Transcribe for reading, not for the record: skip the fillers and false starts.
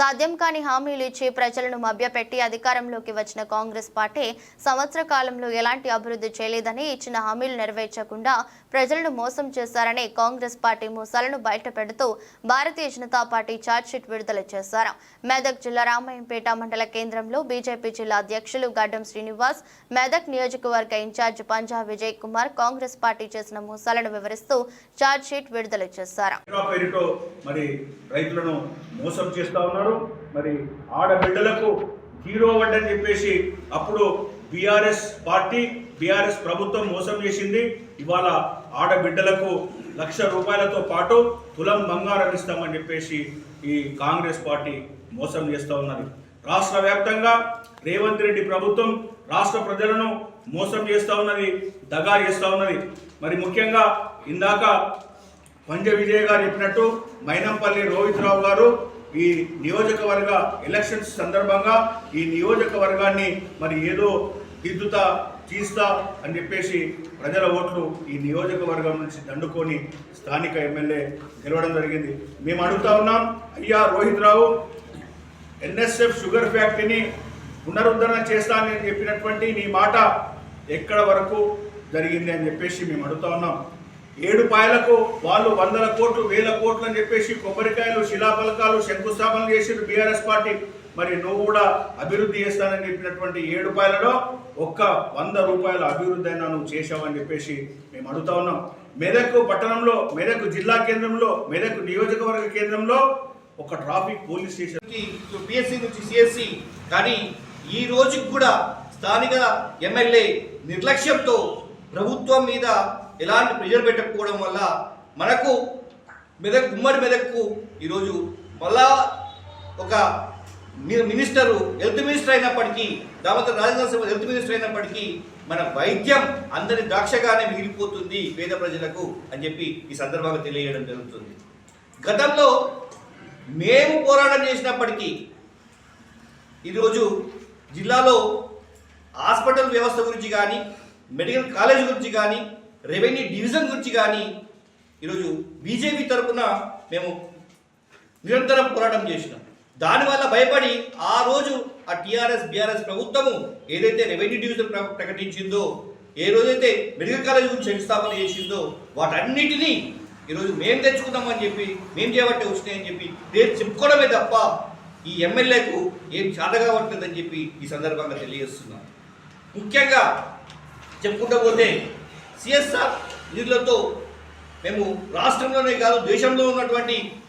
సాధ్యం కాని హామీలు ఇచ్చి ప్రజలను మభ్యపెట్టి అధికారంలోకి వచ్చిన కాంగ్రెస్ పార్టీ సంవత్సర కాలంలో ఎలాంటి అభివృద్ధి చేయలేదని, ఇచ్చిన హామీలు నెరవేర్చకుండా ప్రజలను మోసం చేశారని Congress party మూసాలను బయటపెడుతూ Bharatiya Janata party chargesheet విడుదల చేశారు. మెదక్ జిల్లా రామాయంపేట మండల కేంద్రంలో బీజేపీ జిల్లా అధ్యక్షులు గడ్డం శ్రీనివాస్, మెదక్ నియోజకవర్గ ఇన్ఛార్జ్ పంజా విజయ్ కుమార్ కాంగ్రెస్ పార్టీ చేసిన మూసాలను వివరిస్తూ ఛార్జ్షీట్ విడుదల చేశారు. రైతులను మోసం చేస్తా ఉన్నారు. మరి ఆడబిడ్డలకు జీరో వడ్డని చెప్పేసి అప్పుడు బీఆర్ఎస్ ప్రభుత్వం మోసం చేసింది. ఇవాళ ఆడబిడ్డలకు ₹1,00,000తో పాటు తులం బంగారం ఇస్తామని చెప్పేసి ఈ కాంగ్రెస్ పార్టీ మోసం చేస్తూ ఉన్నది. రాష్ట్ర వ్యాప్తంగా రేవంత్ రెడ్డి ప్రభుత్వం రాష్ట్ర ప్రజలను మోసం చేస్తూ ఉన్నది, దగా చేస్తూ ఉన్నది. మరి ముఖ్యంగా ఇందాక పంజ విజయ్ గారు చెప్పినట్టు మైనంపల్లి రోహిత్ రావు గారు ఈ నియోజకవర్గ ఎలక్షన్స్ సందర్భంగా ఈ నియోజకవర్గాన్ని మరి ఏదో దిద్దుతా తీస్తా అని చెప్పేసి ప్రజల ఓట్లు ఈ నియోజకవర్గం నుంచి దండుకొని స్థానిక ఎమ్మెల్యే గెలవడం జరిగింది. మేము అడుగుతా ఉన్నాం, అయ్యా రోహిత్ రావు, ఎన్ఎస్ఎఫ్ షుగర్ ఫ్యాక్టరీని పునరుద్ధరణ చేస్తానని చెప్పినటువంటి నీ మాట ఎక్కడ వరకు జరిగింది అని చెప్పేసి మేము అడుగుతా ఉన్నాం. 7 పాయలకు వాళ్ళు 100 కోట్లు 1000 కోట్లు అని చెప్పేసి కొబ్బరికాయలు, శిలాఫలకాలు, శంకుస్థాపనలు చేసిన బీఆర్ఎస్ పార్టీ. మరి నువ్వు కూడా అభివృద్ధి చేస్తానని చెప్పినటువంటి 7 పాయలలో ఒక్క ₹100 అభివృద్ధి అయినా నువ్వు చేశావని చెప్పేసి మేము అడుగుతా ఉన్నాం. మెదక్ పట్టణంలో, మెదక్ జిల్లా కేంద్రంలో, మెదక్ నియోజకవర్గ కేంద్రంలో ఒక ట్రాఫిక్ పోలీస్ స్టేషన్ పిఎస్సి నుంచి సిఎస్సి, కానీ ఈ రోజుకి కూడా స్థానిక ఎమ్మెల్యే నిర్లక్ష్యంతో ప్రభుత్వం మీద ఎలాంటి ప్రెజర్ పెట్టకపోవడం వల్ల మనకు ఉమ్మడి మెదక్కు ఈరోజు మళ్ళా ఒక మినిస్టరు, హెల్త్ మినిస్టర్ అయినప్పటికీ, దామోదర్ రాజనరసింహ హెల్త్ మినిస్టర్ అయినప్పటికీ మన వైద్యం అందరి ద్రాక్షగానే మిగిలిపోతుంది పేద ప్రజలకు అని చెప్పి ఈ సందర్భంగా తెలియజేయడం జరుగుతుంది. గతంలో మేము పోరాటం చేసినప్పటికీ ఈరోజు జిల్లాలో హాస్పిటల్ వ్యవస్థ గురించి కానీ, మెడికల్ కాలేజ్ గురించి కానీ, రెవెన్యూ డివిజన్ గురించి కానీ ఈరోజు బీజేపీ తరఫున మేము నిరంతరం పోరాటం చేసినాం. దానివల్ల భయపడి ఆ రోజు ఆ బీఆర్ఎస్ ప్రభుత్వము ఏదైతే రెవెన్యూ డివిజన్ ప్రకటించిందో, ఏ రోజైతే మెడికల్ కాలేజ్ గురించి శంకుస్థాపన చేసిందో వాటన్నిటినీ ఈరోజు మేము తెచ్చుకున్నామని చెప్పి, మేము చేయబట్టే వచ్చినాయని చెప్పి పేరు చెప్పుకోవడమే తప్ప ఈ ఎమ్మెల్యేకు ఏం చాటగా ఉంటుందని చెప్పి ఈ సందర్భంగా తెలియజేస్తున్నాం. ముఖ్యంగా చెప్పుకుంటూ పోతే సిఎస్ఆర్ నిధులతో మేము రాష్ట్రంలోనే కాదు దేశంలో ఉన్నటువంటి